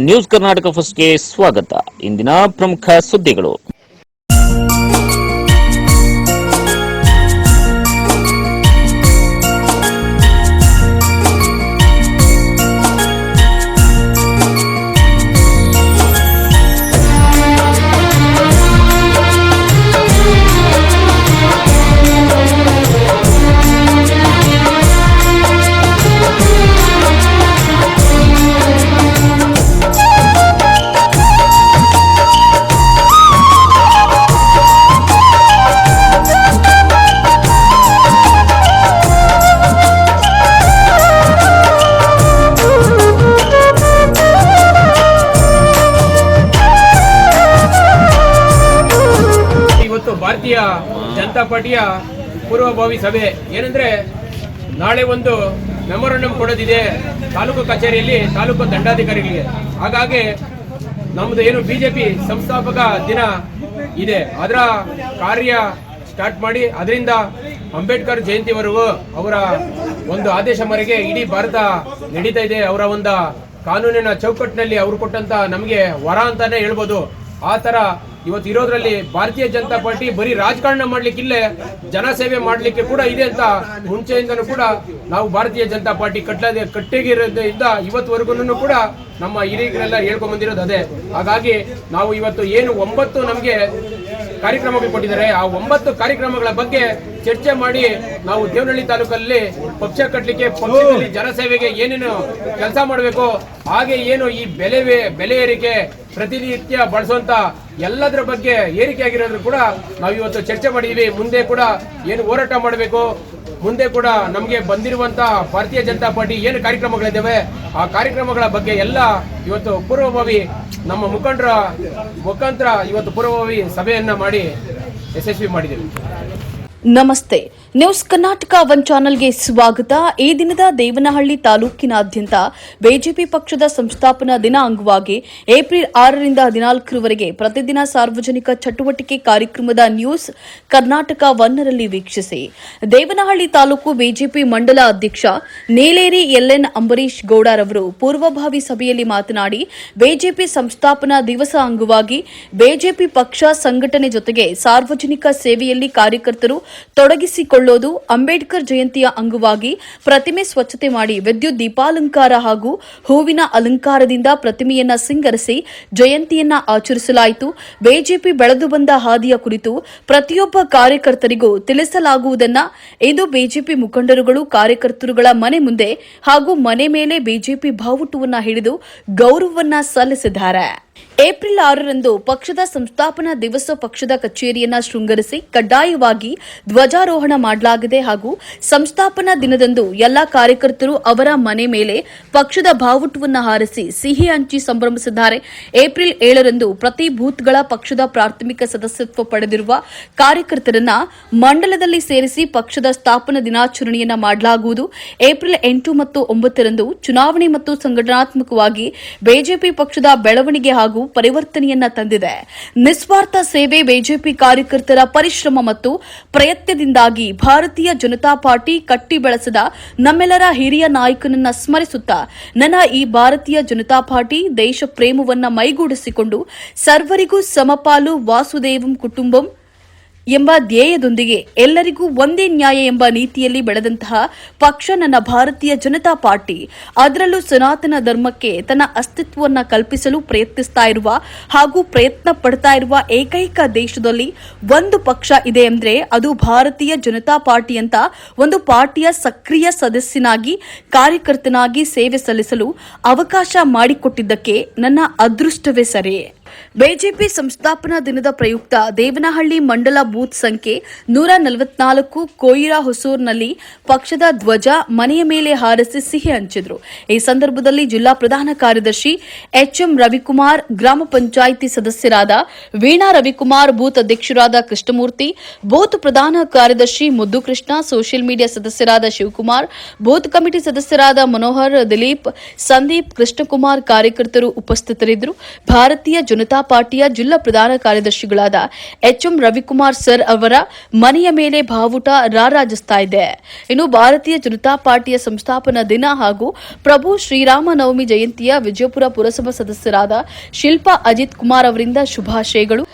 News Karnataka ಫಸ್ಟ್ಗೆ ಸ್ವಾಗತ. ಇಂದಿನ ಪ್ರಮುಖ ಸುದ್ದಿಗಳು. ಭಾರತೀಯ ಜನತಾ ಪಾರ್ಟಿಯ ಪೂರ್ವಭಾವಿ ಸಭೆ ಏನಂದ್ರೆ ನಾಳೆ ಒಂದು ಮೆಮೊರಂಡಮ್ ಕೊಡೋದಿದೆ ತಾಲೂಕು ಕಚೇರಿಯಲ್ಲಿ ತಾಲೂಕು ದಂಡಾಧಿಕಾರಿಗಳಿಗೆ. ಹಾಗಾಗಿ ನಮ್ದು ಏನು ಬಿಜೆಪಿ ಸಂಸ್ಥಾಪಕ ದಿನ ಇದೆ ಅದರ ಕಾರ್ಯ ಸ್ಟಾರ್ಟ್ ಮಾಡಿ ಅದರಿಂದ ಅಂಬೇಡ್ಕರ್ ಜಯಂತಿವರೆಗೂ ಅವರ ಒಂದು ಆದೇಶ ಮೇರೆಗೆ ಇಡೀ ಭಾರತ ನಡೀತಾ ಇದೆ. ಅವರ ಒಂದು ಕಾನೂನಿನ ಚೌಕಟ್ಟಿನಲ್ಲಿ ಅವರು ಕೊಟ್ಟಂತ ನಮಗೆ ವರ ಅಂತಾನೆ ಹೇಳ್ಬೋದು. ಆ ತರ ಇವತ್ತು ಇರೋದ್ರಲ್ಲಿ ಭಾರತೀಯ ಜನತಾ ಪಾರ್ಟಿ ಬರೀ ರಾಜಕಾರಣ ಮಾಡ್ಲಿಕ್ಕಿಲ್ಲ, ಜನಸೇವೆ ಮಾಡ್ಲಿಕ್ಕೆ ಕೂಡ ಇದೆ ಅಂತ ಮುಂಚೆಯಿಂದನೂ ಕೂಡ ನಾವು ಭಾರತೀಯ ಜನತಾ ಪಾರ್ಟಿ ಕಟ್ಟಿಗಿರೋದ್ರಿಂದ ಇವತ್ತುವರೆಗೂ ಕೂಡ ನಮ್ಮ ಹಿರಿಯರೆಲ್ಲ ಹೇಳ್ಕೊಂಡ್ ಬಂದಿರೋದು ಅದೇ. ಹಾಗಾಗಿ ನಾವು ಇವತ್ತು ಏನು 9 ನಮಗೆ ಕಾರ್ಯಕ್ರಮಗಳು ಕೊಟ್ಟಿದ್ದಾರೆ, ಆ 9 ಕಾರ್ಯಕ್ರಮಗಳ ಬಗ್ಗೆ ಚರ್ಚೆ ಮಾಡಿ ನಾವು ದೇವನಹಳ್ಳಿ ತಾಲೂಕಲ್ಲಿ ಪಕ್ಷ ಕಟ್ಟಲಿಕ್ಕೆ, ಪಕ್ಷದಲ್ಲಿ ಜನಸೇವೆಗೆ ಏನೇನು ಕೆಲಸ ಮಾಡಬೇಕು, ಹಾಗೆ ಏನು ಈ ಬೆಲೆ ಏರಿಕೆ ಪ್ರತಿನಿತ್ಯ ಬಳಸುವಂತ ಎಲ್ಲದರ ಬಗ್ಗೆ ಏರಿಕೆ ಆಗಿರೋದ್ರು ಕೂಡ ನಾವು ಇವತ್ತು ಚರ್ಚೆ ಮಾಡಿದೀವಿ. ಮುಂದೆ ಕೂಡ ಏನು ಹೋರಾಟ ಮಾಡಬೇಕು, ಮುಂದೆ ಕೂಡ ನಮಗೆ ಬಂದಿರುವಂತ ಭಾರತೀಯ ಜನತಾ ಪಾರ್ಟಿ ಏನು ಕಾರ್ಯಕ್ರಮಗಳಿದ್ದಾವೆ ಆ ಕಾರ್ಯಕ್ರಮಗಳ ಬಗ್ಗೆ ಎಲ್ಲ ಇವತ್ತು ಪೂರ್ವಭಾವಿ ನಮ್ಮ ಮುಖಂಡರ ಮುಖಾಂತರ ಇವತ್ತು ಪೂರ್ವಭಾವಿ ಸಭೆಯನ್ನ ಮಾಡಿ ಯಶಸ್ವಿ ಮಾಡಿದ್ದೇವೆ. ನಮಸ್ತೆ, ನ್ಯೂಸ್ ಕರ್ನಾಟಕ 1 ಚಾನೆಲ್ಗೆ ಸ್ವಾಗತ. ಈ ದಿನದ ದೇವನಹಳ್ಳಿ ತಾಲೂಕಿನಾದ್ಯಂತ ಬಿಜೆಪಿ ಪಕ್ಷದ ಸಂಸ್ಥಾಪನಾ ದಿನ ಅಂಗವಾಗಿ ಏಪ್ರಿಲ್ 6ರಿಂದ 14ರವರೆಗೆ ಪ್ರತಿದಿನ ಸಾರ್ವಜನಿಕ ಚಟುವಟಿಕೆ ಕಾರ್ಯಕ್ರಮದ ನ್ಯೂಸ್ ಕರ್ನಾಟಕ 1ರಲ್ಲಿ ವೀಕ್ಷಿಸಿ. ದೇವನಹಳ್ಳಿ ತಾಲೂಕು ಬಿಜೆಪಿ ಮಂಡಲ ಅಧ್ಯಕ್ಷ ನೀಲೇರಿ ಎಲ್ಎನ್ ಅಂಬರೀಶ್ ಗೌಡರವರು ಪೂರ್ವಭಾವಿ ಸಭೆಯಲ್ಲಿ ಮಾತನಾಡಿ, ಬಿಜೆಪಿ ಸಂಸ್ಥಾಪನಾ ದಿವಸ ಅಂಗವಾಗಿ ಬಿಜೆಪಿ ಪಕ್ಷ ಸಂಘಟನೆ ಜೊತೆಗೆ ಸಾರ್ವಜನಿಕ ಸೇವೆಯಲ್ಲಿ ಕಾರ್ಯಕರ್ತರು ತೊಡಗಿಸಿಕೊಳ್ಳೋದು, ಅಂಬೇಡ್ಕರ್ ಜಯಂತಿಯ ಅಂಗವಾಗಿ ಪ್ರತಿಮೆ ಸ್ವಚ್ಛತೆ ಮಾಡಿ ವಿದ್ಯುತ್ ದೀಪಾಲಂಕಾರ ಹಾಗೂ ಹೂವಿನ ಅಲಂಕಾರದಿಂದ ಪ್ರತಿಮೆಯನ್ನ ಸಿಂಗರಿಸಿ ಜಯಂತಿಯನ್ನ ಆಚರಿಸಲಾಯಿತು. ಬಿಜೆಪಿ ಬೆಳೆದು ಬಂದ ಹಾದಿಯ ಕುರಿತು ಪ್ರತಿಯೊಬ್ಬ ಕಾರ್ಯಕರ್ತರಿಗೂ ತಿಳಿಸಲಾಗುವುದನ್ನ ಇಂದು ಬಿಜೆಪಿ ಮುಖಂಡರುಗಳು ಕಾರ್ಯಕರ್ತರುಗಳ ಮನೆ ಮುಂದೆ ಹಾಗೂ ಮನೆ ಮೇಲೆ ಬಿಜೆಪಿ ಬಾವುಟವನ್ನ ಹಿಡಿದು ಗೌರವವನ್ನ ಸಲ್ಲಿಸಿದ್ದಾರೆ. ಏಪ್ರಿಲ್ 6ರಂದು ಪಕ್ಷದ ಸಂಸ್ಥಾಪನಾ ದಿವಸ ಪಕ್ಷದ ಕಚೇರಿಯನ್ನ ಶೃಂಗರಿಸಿ ಕಡ್ಡಾಯವಾಗಿ ಧ್ವಜಾರೋಹಣ ಮಾಡಲಾಗಿದೆ ಹಾಗೂ ಸಂಸ್ಥಾಪನಾ ದಿನದಂದು ಎಲ್ಲಾ ಕಾರ್ಯಕರ್ತರು ಅವರ ಮನೆ ಮೇಲೆ ಪಕ್ಷದ ಬಾವುಟವನ್ನು ಹಾರಿಸಿ ಸಿಹಿ ಹಂಚಿ ಸಂಭ್ರಮಿಸಿದ್ದಾರೆ. ಏಪ್ರಿಲ್ 7ರಂದು ಪ್ರತಿ ಬೂತ್ಗಳ ಪಕ್ಷದ ಪ್ರಾಥಮಿಕ ಸದಸ್ಯತ್ವ ಪಡೆದಿರುವ ಕಾರ್ಯಕರ್ತರನ್ನ ಮಂಡಲದಲ್ಲಿ ಸೇರಿಸಿ ಪಕ್ಷದ ಸ್ಥಾಪನಾ ದಿನಾಚರಣೆಯನ್ನ ಮಾಡಲಾಗುವುದು. ಏಪ್ರಿಲ್ 8 ಮತ್ತು 9ರಂದು ಚುನಾವಣೆ ಮತ್ತು ಸಂಘಟನಾತ್ಮಕವಾಗಿ ಬಿಜೆಪಿ ಪಕ್ಷದ ಬೆಳವಣಿಗೆ ಹಾಗೂ ಪರಿವರ್ತನೆಯನ್ನ ತಂದಿದೆ. ನಿಸ್ವಾರ್ಥ ಸೇವೆ, ಬಿಜೆಪಿ ಕಾರ್ಯಕರ್ತರ ಪರಿಶ್ರಮ ಮತ್ತು ಪ್ರಯತ್ನದಿಂದಾಗಿ ಭಾರತೀಯ ಜನತಾ ಪಾರ್ಟಿ ಕಟ್ಟಿ ಬೆಳೆಸಿದ ನಮ್ಮೆಲ್ಲರ ಹಿರಿಯ ನಾಯಕನನ್ನ ಸ್ಮರಿಸುತ್ತಾ ನನ್ನ ಈ ಭಾರತೀಯ ಜನತಾ ಪಾರ್ಟಿ ದೇಶ ಪ್ರೇಮವನ್ನ ಮೈಗೂಡಿಸಿಕೊಂಡು ಸರ್ವರಿಗೂ ಸಮಪಾಲು ವಾಸುದೇವಂ ಕುಟುಂಬಂ ಎಂಬ ಧ್ಯೇಯದೊಂದಿಗೆ ಎಲ್ಲರಿಗೂ ಒಂದೇ ನ್ಯಾಯ ಎಂಬ ನೀತಿಯಲ್ಲಿ ಬೆಳೆದಂತಹ ಪಕ್ಷ ನನ್ನ ಭಾರತೀಯ ಜನತಾ ಪಾರ್ಟಿ. ಅದರಲ್ಲೂ ಸನಾತನ ಧರ್ಮಕ್ಕೆ ತನ್ನ ಅಸ್ತಿತ್ವವನ್ನು ಕಲ್ಪಿಸಲು ಪ್ರಯತ್ನಿಸ್ತಾ ಇರುವ ಹಾಗೂ ಪ್ರಯತ್ನ ಪಡ್ತಾ ಇರುವ ಏಕೈಕ ದೇಶದಲ್ಲಿ ಒಂದು ಪಕ್ಷ ಇದೆ ಅಂದ್ರೆ ಅದು ಭಾರತೀಯ ಜನತಾ ಪಾರ್ಟಿ ಅಂತ ಒಂದು ಪಾರ್ಟಿಯ ಸಕ್ರಿಯ ಸದಸ್ಯನಾಗಿ ಕಾರ್ಯಕರ್ತನಾಗಿ ಸೇವೆ ಸಲ್ಲಿಸಲು ಅವಕಾಶ ಮಾಡಿಕೊಟ್ಟಿದ್ದಕ್ಕೆ ನನ್ನ ಅದೃಷ್ಟವೇ ಸರಿ. ಬಿಜೆಪಿ ಸಂಸ್ಥಾಪನಾ ದಿನದ ಪ್ರಯುಕ್ತ ದೇವನಹಳ್ಳಿ ಮಂಡಲ ಬೂತ್ ಸಂಖ್ಯೆ 144 ಕೊಯಿರಾ ಹೊಸೂರ್ನಲ್ಲಿ ಪಕ್ಷದ ಧ್ವಜ ಮನೆಯ ಮೇಲೆ ಹಾರಿಸಿ ಸಿಹಿ ಹಂಚಿದ್ರು. ಈ ಸಂದರ್ಭದಲ್ಲಿ ಜಿಲ್ಲಾ ಪ್ರಧಾನ ಕಾರ್ಯದರ್ಶಿ ಎಚ್ಎಂ ರವಿಕುಮಾರ್, ಗ್ರಾಮ ಪಂಚಾಯಿತಿ ಸದಸ್ಯರಾದ ವೀಣಾ ರವಿಕುಮಾರ್, ಬೂತ್ ಅಧ್ಯಕ್ಷರಾದ ಕೃಷ್ಣಮೂರ್ತಿ, ಬೂತ್ ಪ್ರಧಾನ ಕಾರ್ಯದರ್ಶಿ ಮುದ್ದು ಕೃಷ್ಣ, ಸೋಷಿಯಲ್ ಮೀಡಿಯಾ ಸದಸ್ಯರಾದ ಶಿವಕುಮಾರ್, ಬೂತ್ ಕಮಿಟಿ ಸದಸ್ಯರಾದ ಮನೋಹರ್, ದಿಲೀಪ್, ಸಂದೀಪ್, ಕೃಷ್ಣಕುಮಾರ್ ಕಾರ್ಯಕರ್ತರು ಉಪಸ್ಥಿತರಿದ್ದರು. ಭಾರತೀಯ ಜನತಾ ಪಾರ್ಟಿಯ ಜಿಲ್ಲಾ ಪ್ರಧಾನ ಕಾರ್ಯದರ್ಶಿಗಳಾದ ಎಚ್ಎಂ ರವಿಕುಮಾರ್ ಸರ್ ಅವರ ಮನೆಯ ಮೇಲೆ ಬಾವುಟ ರಾರಾಜಿಸ್ತಾ ಇದೆ. ಇನ್ನು ಭಾರತೀಯ ಜನತಾ ಪಾರ್ಟಿಯ ಸಂಸ್ಥಾಪನಾ ದಿನ ಹಾಗೂ ಪ್ರಭು ಶ್ರೀರಾಮನವಮಿ ಜಯಂತಿಯ ವಿಜಯಪುರ ಪುರಸಭಾ ಸದಸ್ಯರಾದ ಶಿಲ್ಪಾ ಅಜಿತ್ ಕುಮಾರ್ ಅವರಿಂದ ಶುಭಾಶಯಗಳು.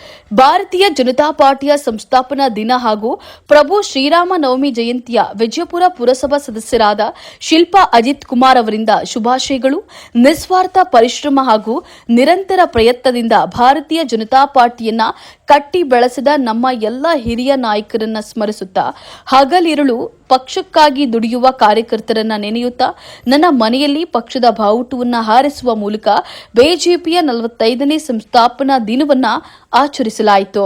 ಭಾರತೀಯ ಜನತಾ ಪಾರ್ಟಿಯ ಸಂಸ್ಥಾಪನಾ ದಿನ ಹಾಗೂ ಪ್ರಭು ಶ್ರೀರಾಮನವಮಿ ಜಯಂತಿಯ ವಿಜಯಪುರ ಪುರಸಭಾ ಸದಸ್ಯರಾದ ಶಿಲ್ಪಾ ಅಜಿತ್ ಕುಮಾರ್ ಅವರಿಂದ ಶುಭಾಶಯಗಳು. ನಿಸ್ವಾರ್ಥ ಪರಿಶ್ರಮ ಹಾಗೂ ನಿರಂತರ ಪ್ರಯತ್ನದಿಂದ ಭಾರತೀಯ ಜನತಾ ಪಾರ್ಟಿಯನ್ನ ಕಟ್ಟಿ ಬೆಳೆಸಿದ ನಮ್ಮ ಎಲ್ಲ ಹಿರಿಯ ನಾಯಕರನ್ನ ಸ್ಮರಿಸುತ್ತಾ ಹಗಲಿರುಳು ಪಕ್ಷಕ್ಕಾಗಿ ದುಡಿಯುವ ಕಾರ್ಯಕರ್ತರನ್ನ ನೆನೆಯುತ್ತಾ ನನ್ನ ಮನೆಯಲ್ಲಿ ಪಕ್ಷದ ಬಾವುಟವನ್ನ ಹಾರಿಸುವ ಮೂಲಕ ಬಿಜೆಪಿಯ 45ನೇ ಸಂಸ್ಥಾಪನಾ ದಿನವನ್ನ ಆಚರಿಸಲಾಯಿತು.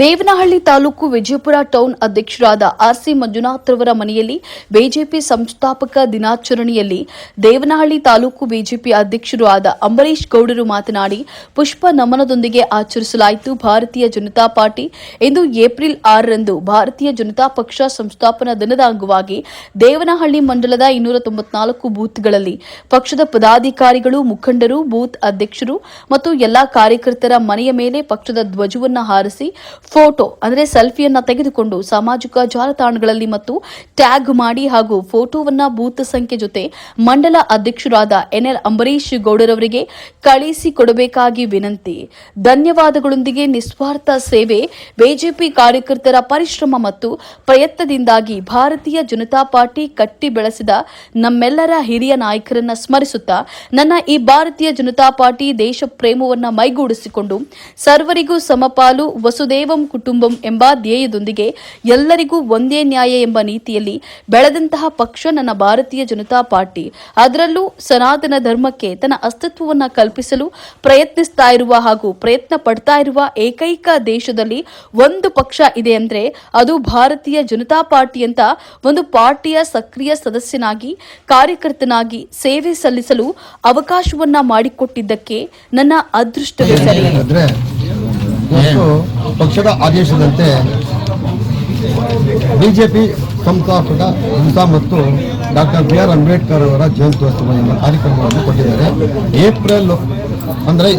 ದೇವನಹಳ್ಳಿ ತಾಲೂಕು ವಿಜಯಪುರ ಟೌನ್ ಅಧ್ಯಕ್ಷರಾದ ಆರ್ಸಿ ಮಂಜುನಾಥ್ ರವರ ಮನೆಯಲ್ಲಿ ಬಿಜೆಪಿ ಸಂಸ್ಥಾಪಕ ದಿನಾಚರಣೆಯಲ್ಲಿ ದೇವನಹಳ್ಳಿ ತಾಲೂಕು ಬಿಜೆಪಿ ಅಧ್ಯಕ್ಷರು ಆದ ಅಂಬರೀಶ್ ಗೌಡರು ಮಾತನಾಡಿ ಪುಷ್ಪ ನಮನದೊಂದಿಗೆ ಆಚರಿಸಲಾಯಿತು. ಭಾರತೀಯ ಜನತಾ ಪಾರ್ಟಿ ಇಂದು ಏಪ್ರಿಲ್ 6ರಂದು ಭಾರತೀಯ ಜನತಾ ಪಕ್ಷ ಸಂಸ್ಥಾಪನಾ ದಿನದ ಅಂಗವಾಗಿ ದೇವನಹಳ್ಳಿ ಮಂಡಲದ 294 ಬೂತ್ಗಳಲ್ಲಿ ಪಕ್ಷದ ಪದಾಧಿಕಾರಿಗಳು, ಮುಖಂಡರು, ಬೂತ್ ಅಧ್ಯಕ್ಷರು ಮತ್ತು ಎಲ್ಲಾ ಕಾರ್ಯಕರ್ತರ ಮನೆಯ ಮೇಲೆ ಪಕ್ಷದ ಧ್ವಜವನ್ನು ಹಾರಿಸಿ ಫೋಟೋ ಅಂದರೆ ಸೆಲ್ಫಿಯನ್ನ ತೆಗೆದುಕೊಂಡು ಸಾಮಾಜಿಕ ಜಾಲತಾಣಗಳಲ್ಲಿ ಮತ್ತು ಟ್ಯಾಗ್ ಮಾಡಿ ಹಾಗೂ ಫೋಟೋವನ್ನ ಬೂತ್ ಸಂಖ್ಯೆ ಜೊತೆ ಮಂಡಲ ಅಧ್ಯಕ್ಷರಾದ ಎನ್ಎಲ್ ಅಂಬರೀಶ್ ಗೌಡರವರಿಗೆ ಕಳಿಸಿಕೊಡಬೇಕಾಗಿ ವಿನಂತಿ. ಧನ್ಯವಾದಗಳೊಂದಿಗೆ ನಿಸ್ವಾರ್ಥ ಸೇವೆ, ಬಿಜೆಪಿ ಕಾರ್ಯಕರ್ತರ ಪರಿಶ್ರಮ ಮತ್ತು ಪ್ರಯತ್ನದಿಂದಾಗಿ ಭಾರತೀಯ ಜನತಾ ಪಾರ್ಟಿ ಕಟ್ಟಿ ಬೆಳೆಸಿದ ನಮ್ಮೆಲ್ಲರ ಹಿರಿಯ ನಾಯಕರನ್ನ ಸ್ಮರಿಸುತ್ತಾ ನನ್ನ ಈ ಭಾರತೀಯ ಜನತಾ ಪಾರ್ಟಿ ದೇಶ ಪ್ರೇಮವನ್ನ ಮೈಗೂಡಿಸಿಕೊಂಡು ಸರ್ವರಿಗೂ ಸಮಪಾಲು ವಸುದೇವಂ ಕುಟುಂಬಂ ಎಂಬ ಧ್ಯೇಯದೊಂದಿಗೆ ಎಲ್ಲರಿಗೂ ಒಂದೇ ನ್ಯಾಯ ಎಂಬ ನೀತಿಯಲ್ಲಿ ಬೆಳೆದಂತಹ ಪಕ್ಷ ನನ್ನ ಭಾರತೀಯ ಜನತಾ ಪಾರ್ಟಿ. ಅದರಲ್ಲೂ ಸನಾತನ ಧರ್ಮಕ್ಕೆ ತನ್ನ ಅಸ್ತಿತ್ವವನ್ನು ಕಲ್ಪಿಸಲು ಪ್ರಯತ್ನಿಸ್ತಾ ಇರುವ ಹಾಗೂ ಪ್ರಯತ್ನ ಪಡ್ತಾ ಇರುವ ಏಕೈಕ ದೇಶದಲ್ಲಿ ಒಂದು ಪಕ್ಷ ಇದೆ ಅಂದ್ರೆ ಅದು ಭಾರತೀಯ ಜನತಾ ಪಾರ್ಟಿ ಅಂತ ಒಂದು ಪಾರ್ಟಿಯ ಸಕ್ರಿಯ ಸದಸ್ಯನಾಗಿ ಕಾರ್ಯಕರ್ತನಾಗಿ ಸೇವೆ ಸಲ್ಲಿಸಲು ಅವಕಾಶವನ್ನ ಮಾಡಿಕೊಟ್ಟಿದ್ದಕ್ಕೆ ನನ್ನ ಅದೃಷ್ಟವೇ ಸರಿ. ಪಕ್ಷದ ಆದೇಶದಂತೆ ಬಿಜೆಪಿ ಸಂಸ್ಥಾಪಕ ದಿವಸ ಮತ್ತು ಡಾಕ್ಟರ್ ಬಿ ಆರ್ ಅಂಬೇಡ್ಕರ್ ಅವರ ಜಯಂತ್ಯೋತ್ಸವ ಎಂಬ ಕಾರ್ಯಕ್ರಮವನ್ನು ಕೊಟ್ಟಿದ್ದಾರೆ. ಏಪ್ರಿಲ್ ಅಂದರೆ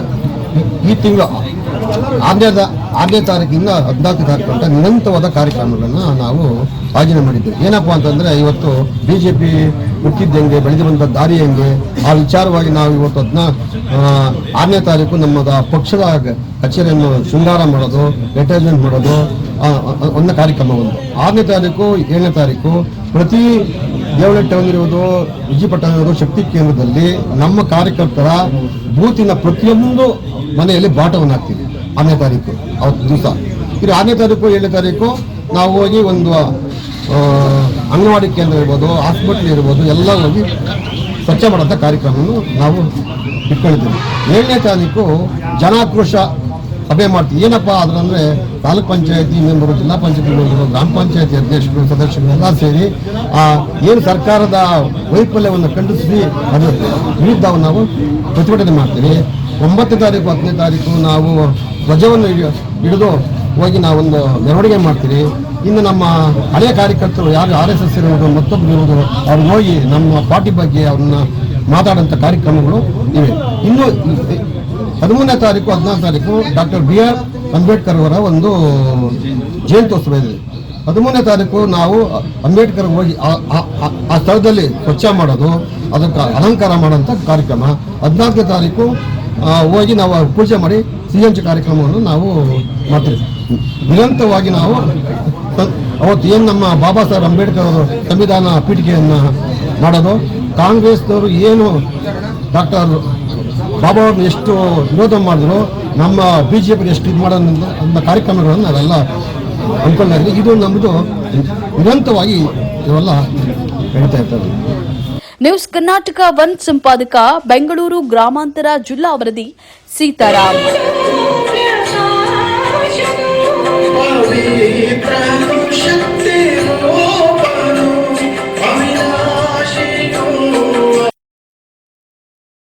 ಈ ತಿಂಗಳು 6ನೇ ತಾರೀಕಿಂದ 14ನೇ ತಾರೀಕು ಅಂತ ನಿರಂತರವಾದ ಕಾರ್ಯಕ್ರಮಗಳನ್ನು ನಾವು ಆಯೋಜನೆ ಮಾಡಿದ್ದೇವೆ. ಏನಪ್ಪ ಅಂತಂದರೆ ಇವತ್ತು ಬಿಜೆಪಿ ಹುಟ್ಟಿದ್ದಂಗೆ ಬೆಳೆದು ಬಂದ ದಾರಿ ಹೆಂಗೆ ಆ ವಿಚಾರವಾಗಿ ನಾವು ಇವತ್ತು 6ನೇ ತಾರೀಕು ನಮ್ಮದ ಪಕ್ಷದ ಕಚೇರಿಯನ್ನು ಶೃಂಗಾರ ಮಾಡೋದು, ಅಡ್ವರ್ಟೈಸ್ಮೆಂಟ್ ಮಾಡೋದು ಒಂದು ಕಾರ್ಯಕ್ರಮ. 6ನೇ ತಾರೀಕು 7ನೇ ತಾರೀಕು ಪ್ರತಿ ದೇವನಹಳ್ಳಿ ಟೌನ್ ಇರುವುದು, ವಿಜಯಪಟ್ಟಣ ಇರುವುದು ಶಕ್ತಿ ಕೇಂದ್ರದಲ್ಲಿ ನಮ್ಮ ಕಾರ್ಯಕರ್ತರ ಬೂತಿನ ಪ್ರತಿಯೊಂದು ಮನೆಯಲ್ಲಿ ಬಾಟವನ್ನು ಹಾಕ್ತೀವಿ 6ನೇ ತಾರೀಕು ಅವತ್ತು ದಿವಸ. ಇದು 6ನೇ ತಾರೀಕು 7ನೇ ತಾರೀಕು ನಾವು ಹೋಗಿ ಒಂದು ಅಂಗನವಾಡಿ ಕೇಂದ್ರ ಇರ್ಬೋದು, ಹಾಸ್ಪಿಟ್ಲ್ ಇರ್ಬೋದು, ಎಲ್ಲ ಹೋಗಿ ಸ್ವಚ್ಛ ಮಾಡೋಂಥ ಕಾರ್ಯಕ್ರಮವನ್ನು ನಾವು ಇಟ್ಕೊಂಡಿದ್ದೀವಿ. 7ನೇ ತಾರೀಕು ಜನಾಕ್ರೋಶ ಸಭೆ ಮಾಡ್ತೀವಿ. ಏನಪ್ಪ ಅದ್ರಂದರೆ ತಾಲೂಕ್ ಪಂಚಾಯತಿ ಮೆಂಬರು, ಜಿಲ್ಲಾ ಪಂಚಾಯತಿ ಮೆಂಬರು, ಗ್ರಾಮ ಪಂಚಾಯತಿ ಅಧ್ಯಕ್ಷರು, ಸದಸ್ಯರು ಎಲ್ಲ ಸೇರಿ ಏನು ಸರ್ಕಾರದ ವೈಫಲ್ಯವನ್ನು ಖಂಡಿಸಿ ಅದರ ವಿರುದ್ಧ ನಾವು ಪ್ರತಿಭಟನೆ ಮಾಡ್ತೀವಿ. 9ನೇ ತಾರೀಕು 10ನೇ ತಾರೀಕು ನಾವು ಧ್ವಜವನ್ನು ಹಿಡಿದು ಹೋಗಿ ನಾವೊಂದು ಮೆರವಣಿಗೆ ಮಾಡ್ತೀವಿ. ಇನ್ನು ನಮ್ಮ ಹಳೆಯ ಕಾರ್ಯಕರ್ತರು ಯಾರು RSS ಇರುವುದು, ಮತ್ತೊಬ್ಬರು ಇರುವುದು, ಅವ್ರು ಹೋಗಿ ನಮ್ಮ ಪಾರ್ಟಿ ಬಗ್ಗೆ ಅವ್ರನ್ನ ಮಾತಾಡೋಂಥ ಕಾರ್ಯಕ್ರಮಗಳು ಇವೆ. ಇನ್ನು 13ನೇ ತಾರೀಕು 14ನೇ ತಾರೀಕು ಡಾಕ್ಟರ್ ಬಿ ಆರ್ ಅಂಬೇಡ್ಕರ್ ಅವರ ಒಂದು ಜಯಂತ್ಯೋತ್ಸವ ಇದೆ. 13ನೇ ತಾರೀಕು ನಾವು ಅಂಬೇಡ್ಕರ್ ಹೋಗಿ ಆ ಸ್ಥಳದಲ್ಲಿ ಸ್ವಚ್ಛ ಮಾಡೋದು, ಅದಕ್ಕೆ ಅಲಂಕಾರ ಮಾಡೋಂಥ ಕಾರ್ಯಕ್ರಮ. 14ನೇ ತಾರೀಕು ಹೋಗಿ ನಾವು ಪೂಜೆ ಮಾಡಿ ಸಿಹಂಚ ಕಾರ್ಯಕ್ರಮವನ್ನು ನಾವು ಮಾಡ್ತೀವಿ. ನಿರಂತರವಾಗಿ ನಾವು ಅವತ್ತು ಏನು ನಮ್ಮ ಬಾಬಾ ಸಾಹೇಬ್ ಅಂಬೇಡ್ಕರ್ ಅವರು ಸಂವಿಧಾನ ಪೀಠಿಕೆಯನ್ನು ಮಾಡೋದು, ಕಾಂಗ್ರೆಸ್ನವರು ಏನು ಡಾಕ್ಟರ್ ಬಾಬಾ ಅವ್ರನ್ನ ಎಷ್ಟು ವಿರೋಧ ಮಾಡಿದ್ರು, ನಮ್ಮ ಬಿಜೆಪಿ ಎಷ್ಟು ಇದು ಮಾಡೋದು ಅಂತ ಕಾರ್ಯಕ್ರಮಗಳನ್ನು ನಾವೆಲ್ಲ ಅಂದ್ಕೊಂಡಿದ್ದೀವಿ. ಇದು ನಮ್ಮದು ನಿರಂತರವಾಗಿ ಇವೆಲ್ಲ ನಡೀತಾ ಇರ್ತದೆ. ನ್ಯೂಸ್ ಕರ್ನಾಟಕ 1 ಸಂಪಾದಕ ಬೆಂಗಳೂರು ಗ್ರಾಮಾಂತರ ಜಿಲ್ಲಾ ವರದಿ ಸೀತಾರಾಮ್.